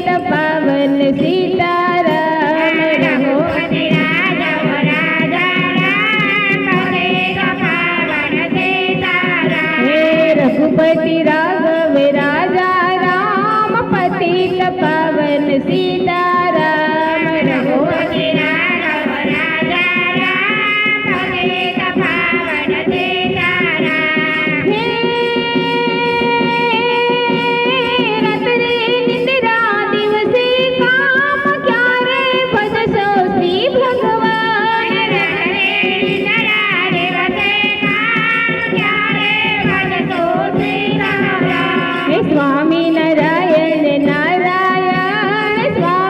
पतित पावन सीताराम रघुपति राघव राजा राम पतित पावन सीताराम हे रघुपति राघव राजा राम पतित पावन सीताराम रघुपति राघव राजा राम पतित पावन सीताराम हे रात्रि निद्रा दिवसे काम क्या रे भजसो श्री भगवान हे स्वामी नारायण नारायण स्वामी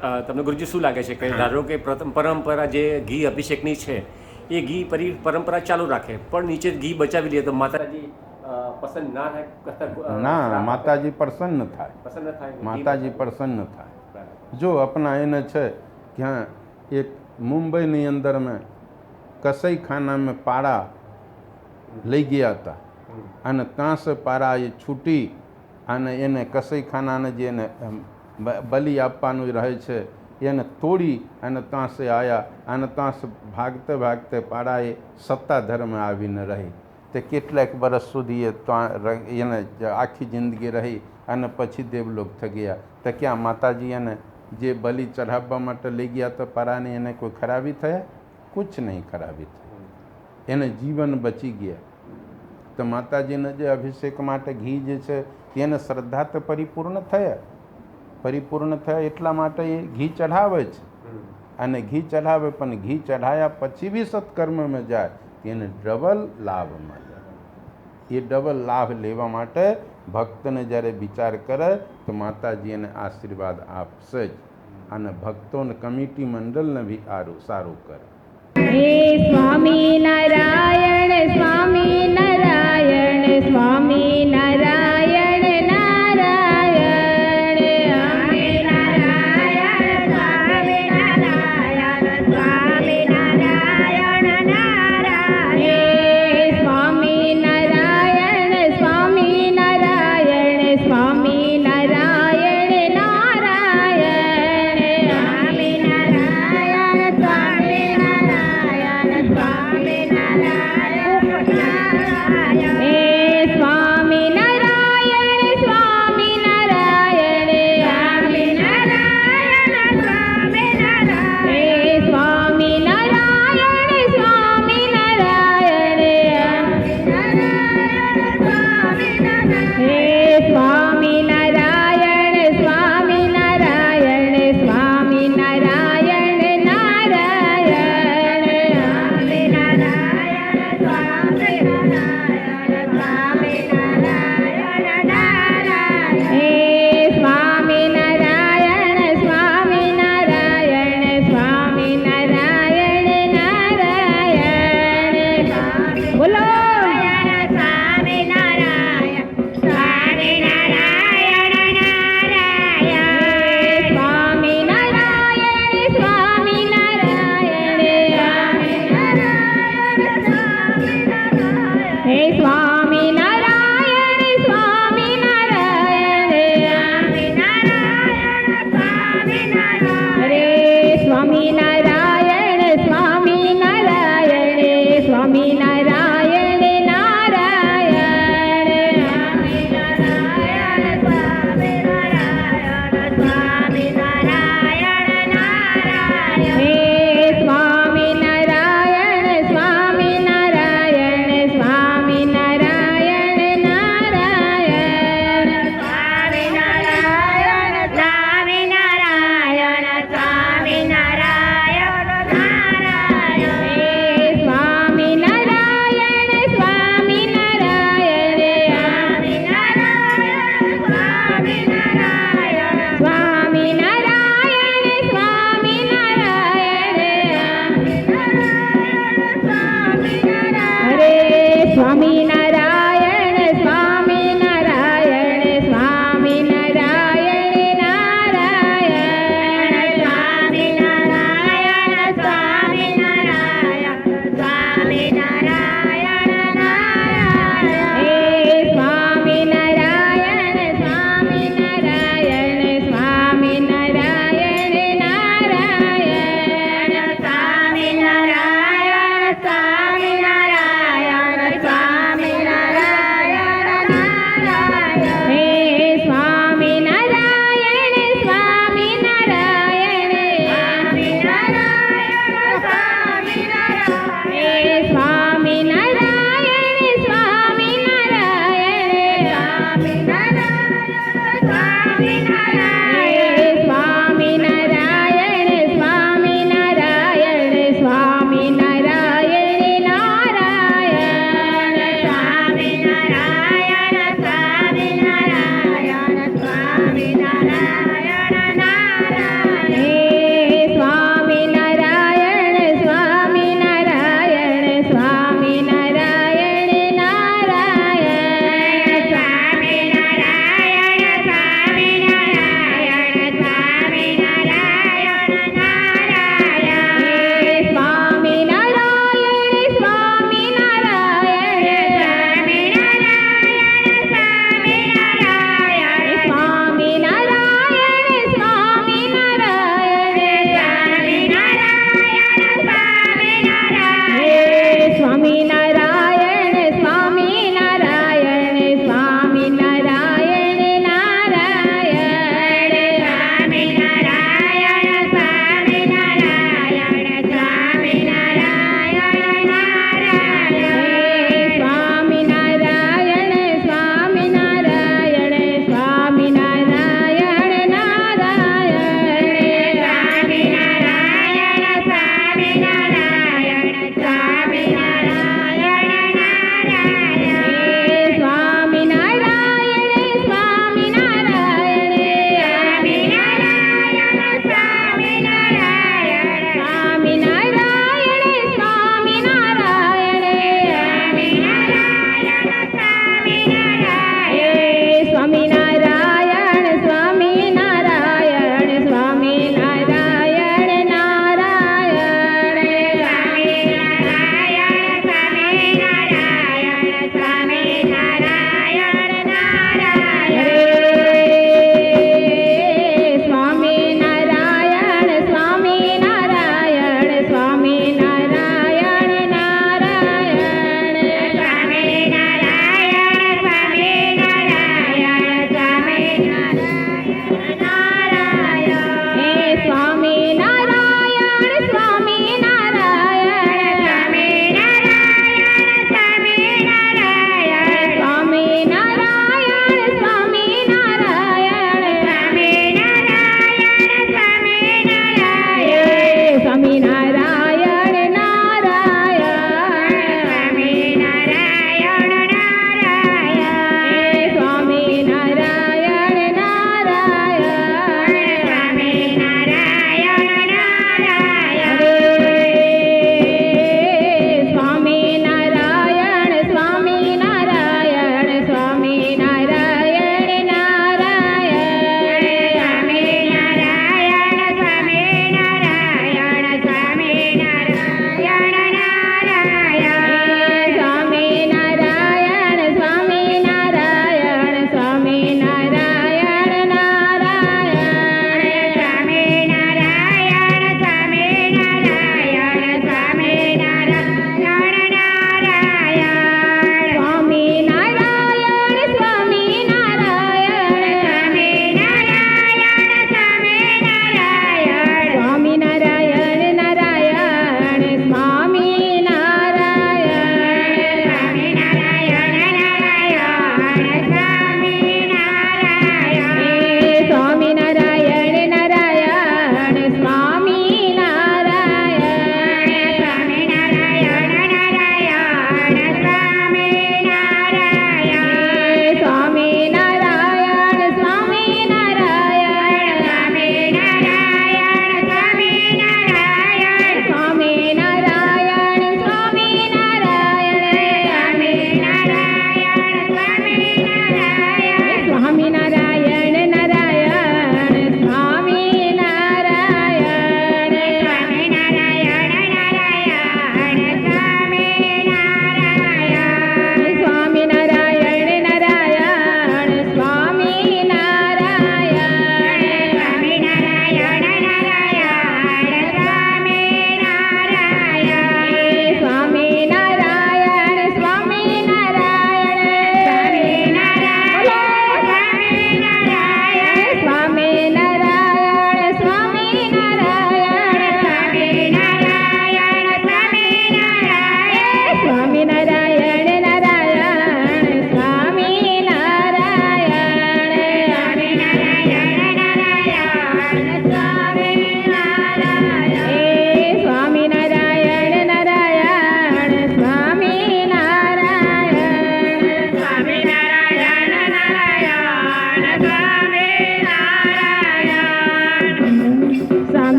તમને ગુરુજી શું લાગે છે કે ધારો કે પ્રથમ પરંપરા જે ઘી અભિષેકની છે એ ઘી પરંપરા ચાલુ રાખે પણ નીચે ઘી બચાવી લે તો માતાજી પસંદ ના થાય? ના, માતાજી પ્રસન્ન થાય, પસંદ થાય, માતાજી પ્રસન્ન થાય. જો अपना એને છે ક્યાં એક મુંબઈની અંદર મેં કસઈ ખાના મેં પાડા લઈ ગયા હતા અને ત્યાં સે પાડા એ છૂટી અને એને કસઈ ખાનાને જે એને બલિ આપવાનું રહે છે એને તોડી અને ત્યાં સે આવ્યા અને ત્યાં સે ભાગતે ભાગતે પાડાએ સત્તાધરમાં આવીને રહી. તે કેટલાક વર્ષ સુધી એ ત્યાં એને આખી જિંદગી રહી અને પછી દેવલોક થઈ ગયા. તો ક્યાં માતાજી એને જે બલિ ચઢાવવા માટે લઈ ગયા તો પારાની એને કોઈ ખરાબી થયા? કુછ નહીં ખરાબી થઈ, એને જીવન બચી ગયા. તો માતાજીને જે અભિષેક માટે ઘી જે છે તેને શ્રદ્ધા તો પરિપૂર્ણ થયા એટલા માટે એ ઘી ચઢાવે છે. અને ઘી ચઢાવે પણ ઘી ચઢાયા પછી બી સત્કર્મમાં જાય એને ડબલ લાભ મળે. એ ડબલ લાભ લેવા માટે ભક્તને જ્યારે વિચાર કરે તો માતાજી એને આશીર્વાદ આપશે જ અને ભક્તોને કમિટી મંડળને બી સારું કરે. હે સ્વામી નારાયણ સ્વામી નારાયણ સ્વામી નારાયણ નારાયણ સ્વામી નારાયણ સ્વામી નારાયણ સ્વામી નારાયણ નારાયણ હે સ્વામી નારાયણ સ્વામી નારાયણ સ્વામી નારાયણ નારાયણ સ્વામી નારાયણ સ્વામી નારાયણ સ્વામી નારાયણ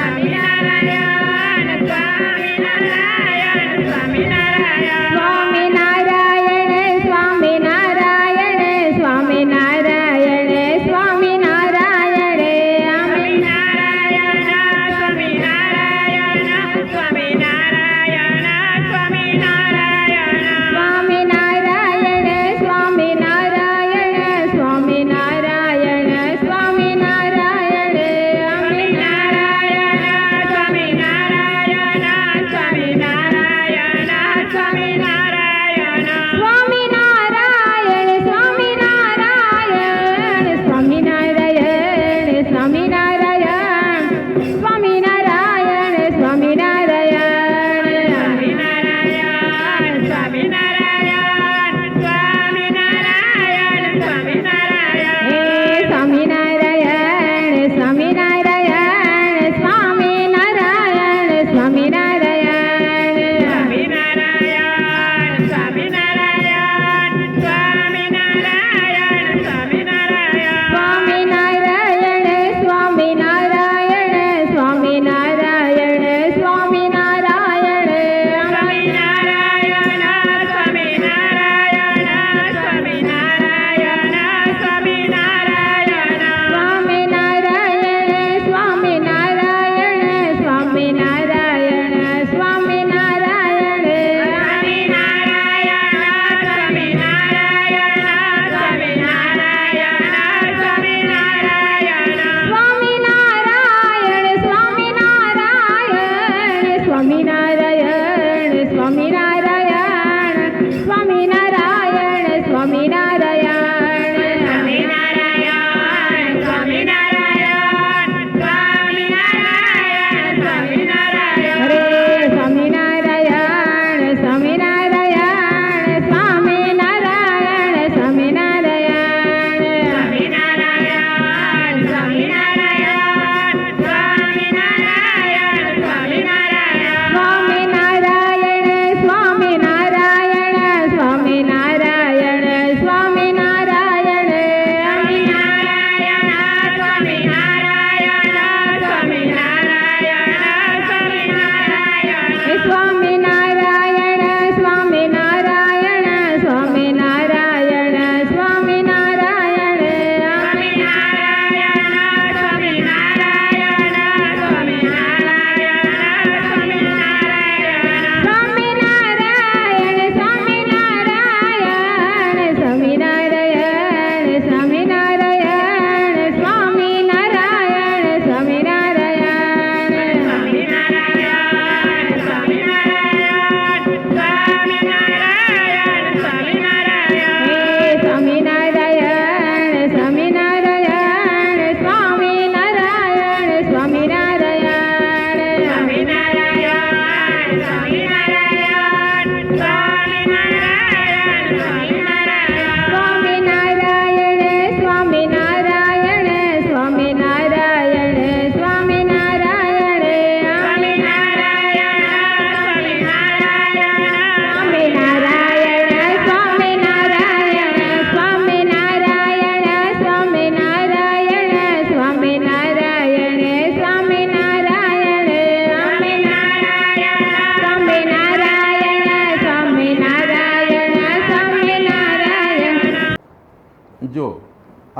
સ્વામિનારાયણ સ્વામિનારાયણ સ્વામિનારાયણ સ્વામિનારાયણ સ્વામિનારાયણ સ્વામિનારાયણ સ્વામિનારાયણ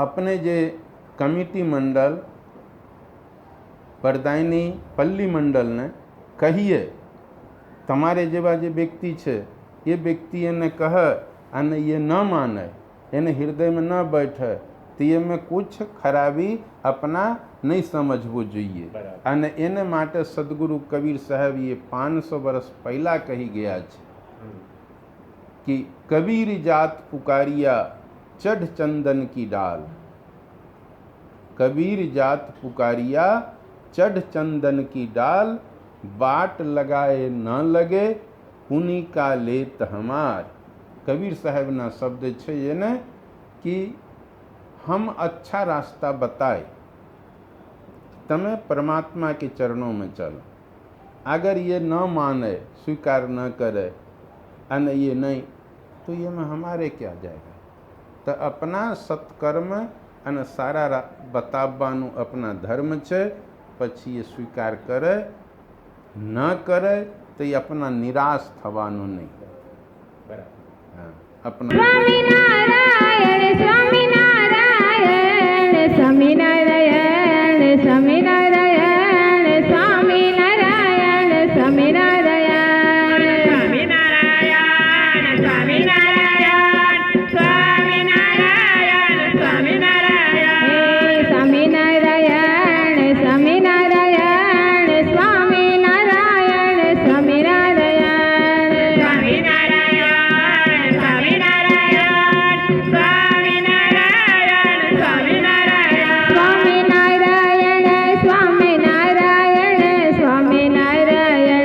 अपने जे कमिटी मंडल परदायनी पल्ली मंडल ने कहिए तमारे जेवा जे व्यक्ति छे ये व्यक्ति ने कह अने ये न माने एने हृदय में न बैठे तो ये में कुछ खराबी अपना नहीं समझवू જોઈએ અને એને માટે સદગુરુ કબીર સાહેબ ये 500 वर्ष पहला कही गया છે कि कबीर जात पुकारिया चढ़ चंदन की डाल। कबीर जात पुकारिया चढ़ चंदन की डाल, बाट लगाए न लगे पुनि का लेत हमार। कबीर साहेब ना शब्द छे ये कि हम अच्छा रास्ता बताए, तमे परमात्मा के चरणों में चलो। अगर ये न माने, स्वीकार न करे अने ये नहीं तो ये में हमारे क्या जाएगा। तो अपना सत्कर्म अने सारा बताववानुं अपना धर्म छे। પછી એ સ્વીકાર કરે, ન કરે તો એ આપણા નિરાશ થવાનું નહીં. બરાબર. હા, આપણા સ્વામિનારાયણ સ્વામિનારાયણ સ્વામિનારાયણ સ્વામિનારાયણ સ્વામિનારાયણ સ્વામિનારાયણ સ્વામિનારાયણ સ્વામિનારાયણ સ્વામિનારાયણ સ્વામિનારાયણ સ્વામિનારાયણ સ્વામિનારાયણ સ્વામિનારાયણ સ્વામિનારાયણ સ્વામિનારાયણ સ્વામિનારાયણ સ્વામિનારાયણ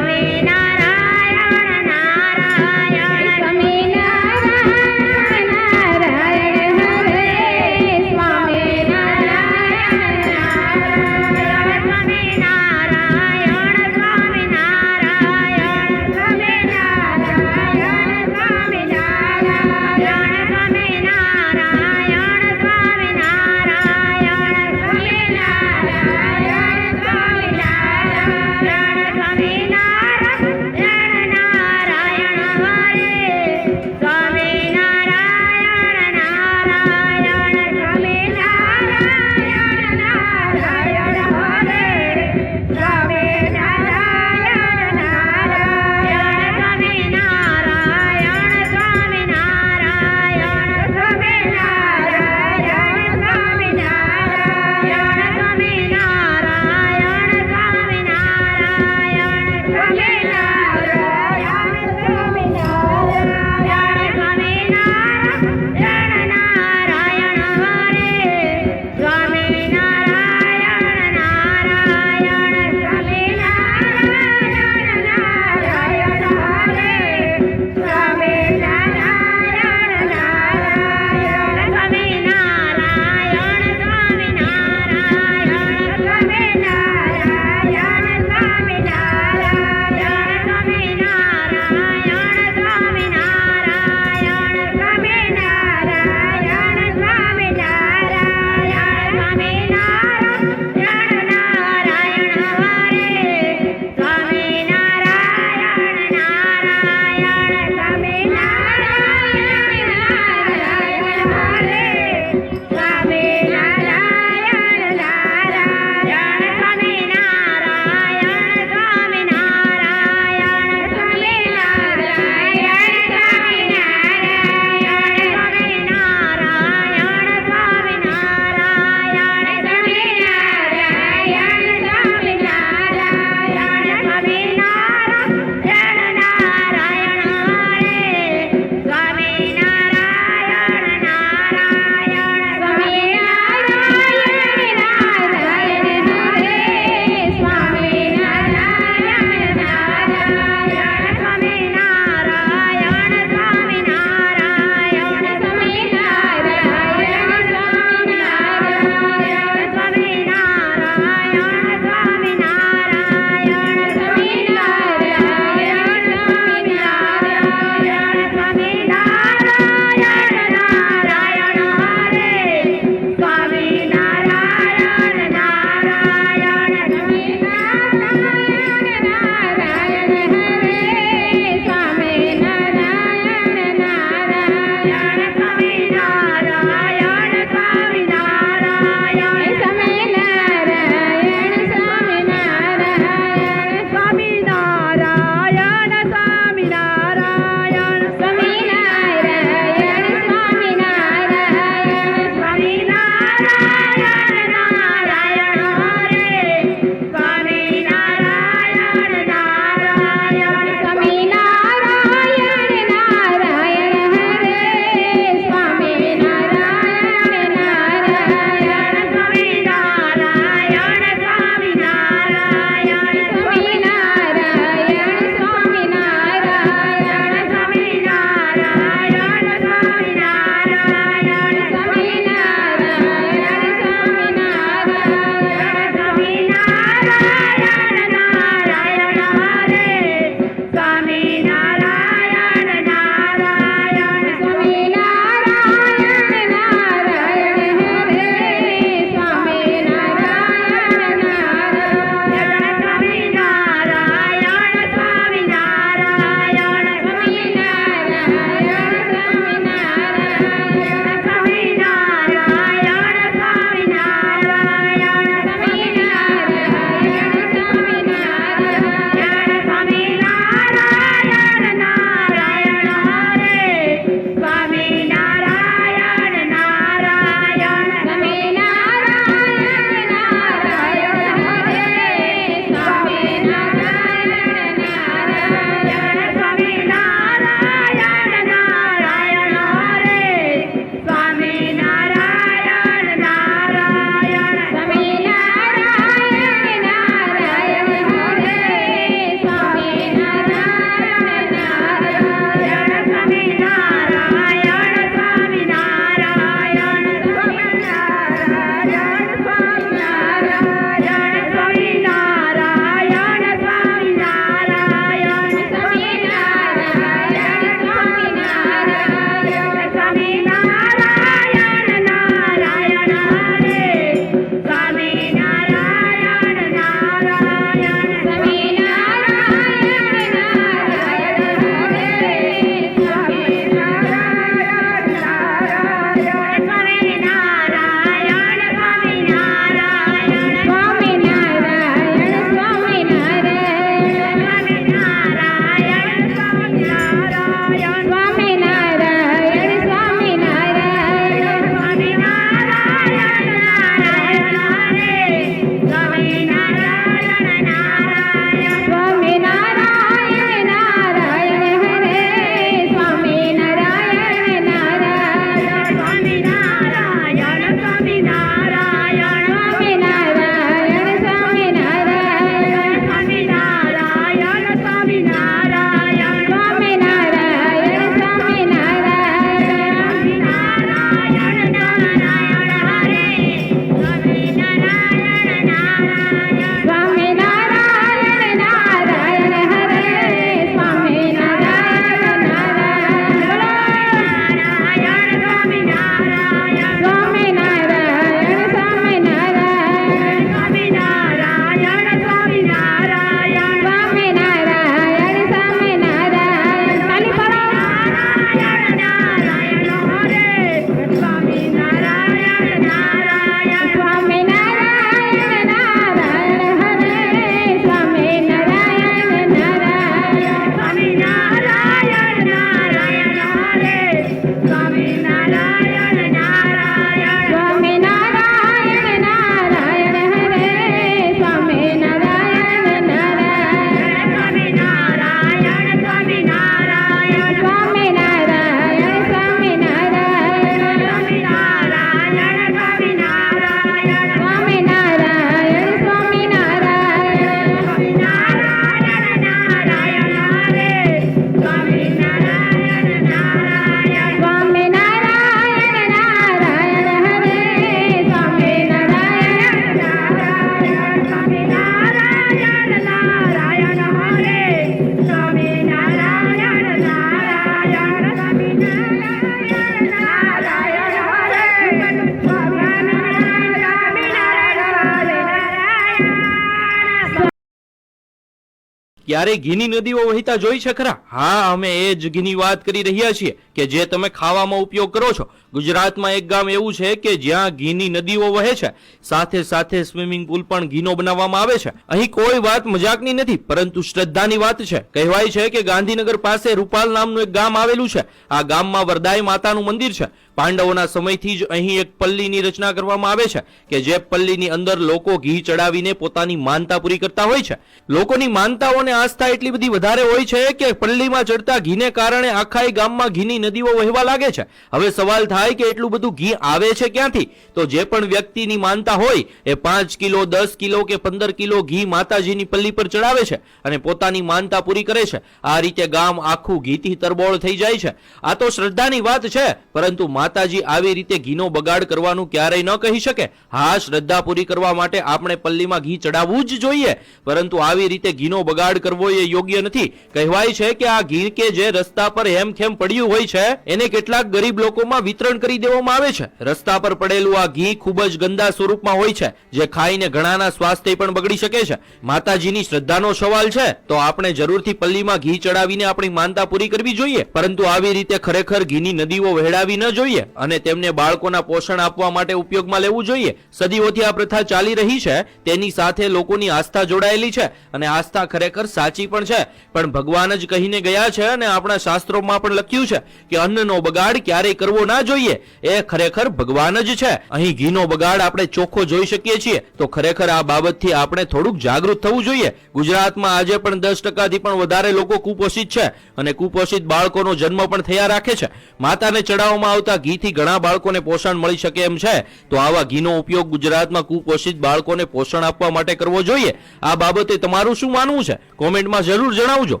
ક્યારે ઘીની નદીઓ વહેતા જોઈ છે ખરા? હા, અમે એ જ ઘીની વાત કરી રહ્યા છીએ કે જે તમે ખાવામાં ઉપયોગ કરો છો. ગુજરાતમાં એક ગામ એવું છે કે જ્યાં ઘીની નદીઓ વહે છે, સાથે સાથે સ્વિમિંગ પુલ પણ ઘીનો બનાવવામાં આવે છે. અહીં કોઈ વાત મજાકની નથી, પરંતુ શ્રદ્ધાની વાત છે. કહેવાય છે કે ગાંધીનગર પાસે રૂપાલ નામનું એક ગામ આવેલું છે. આ ગામમાં વરદાય માતાનું મંદિર છે. પાંડવોના સમયથી જ અહીં એક પલ્લીની રચના કરવામાં આવે છે કે જે પલ્લીની અંદર લોકો ઘી ચડાવીને પોતાની માનતા પૂરી કરતા હોય છે. લોકોની માનતાઓને આસ્થા એટલી બધી વધારે હોય છે કે પલ્લીમાં ચડતા ઘીને કારણે આખા ગામમાં ઘીની નદીઓ વહેવા લાગે છે. હવે સવાલ થાય કે એટલું બધું ઘી આવે છે ક્યાંથી? તો જે પણ વ્યક્તિની માનતા હોય એ 5 કિલો 10 કિલો કે 15 કિલો ઘી માતાજીની પલ્લી પર ચડાવે છે અને પોતાની માનતા પૂરી કરે છે. આ રીતે ગામ આખું ઘીથી તરબોળ થઈ જાય છે. આ તો શ્રદ્ધાની વાત છે, પરંતુ માતાજી આવી રીતે ઘીનો બગાડ કરવાનું ક્યારેય ન કહી શકે. હા, શ્રદ્ધા પૂરી કરવા માટે આપણે પલ્લીમાં ઘી ચડાવવું જ જોઈએ, પરંતુ આવી રીતે ઘીનો બગાડ કરવો એ યોગ્ય નથી. કહેવાય છે કે આ ઘી કે જે રસ્તા પર હેમખેમ પડ્યું હોય છે એને કેટલાક ગરીબ લોકોમાં વિતરણ કરી દેવામાં આવે છે. રસ્તા પર પડેલું આ ઘી ખૂબ જ ગંદા સ્વરૂપમાં હોય છે, જે ખાઈને ઘણાના સ્વાસ્થ્ય પણ બગડી શકે છે. માતાજીની શ્રદ્ધાનો સવાલ છે તો આપણે જરૂરથી પલ્લીમાં ઘી ચડાવીને આપણી માનતા પૂરી કરવી જોઈએ, પરંતુ આવી રીતે ખરેખર ઘીની નદીઓ વહેડાવી ન જોઈએ અને તેમને બાળકોના પોષણ આપવા માટે ઉપયોગમાં લેવું જોઈએ. સદીઓથી આ પ્રથા ચાલી રહી છે, તેની સાથે લોકોની આસ્થા જોડાયેલી છે અને આસ્થા ખરેખર સાચી પણ છે. પણ ભગવાન જ કહીને ગયા છે અને આપણા શાસ્ત્રોમાં પણ લખ્યું છે કે અન્નનો બગાડ ક્યારેય કરવો ના જોઈએ. એ ખરેખર ભગવાન જ છે. અહીં ઘીનો બગાડ આપણે ચોખ્ખો જોઈ શકીએ છીએ, તો ખરેખર આ બાબતથી આપણે થોડુંક જાગૃત થવું જોઈએ. ગુજરાતમાં આજે પણ 10%થી પણ વધારે લોકો કુપોષિત છે અને કુપોષિત બાળકોનો જન્મ પણ થયા રાખે છે. માતાને ચડાવવામાં આવતા ઘીથી ઘણા બાળકોને પોષણ મળી શકે એમ છે, તો આવા ઘીનો ઉપયોગ ગુજરાતમાં કુપોષિત બાળકોને પોષણ આપવા માટે કરવો જોઈએ. આ બાબતે તમારું શું માનવું છે? કોમેન્ટમાં જરૂર જણાવજો.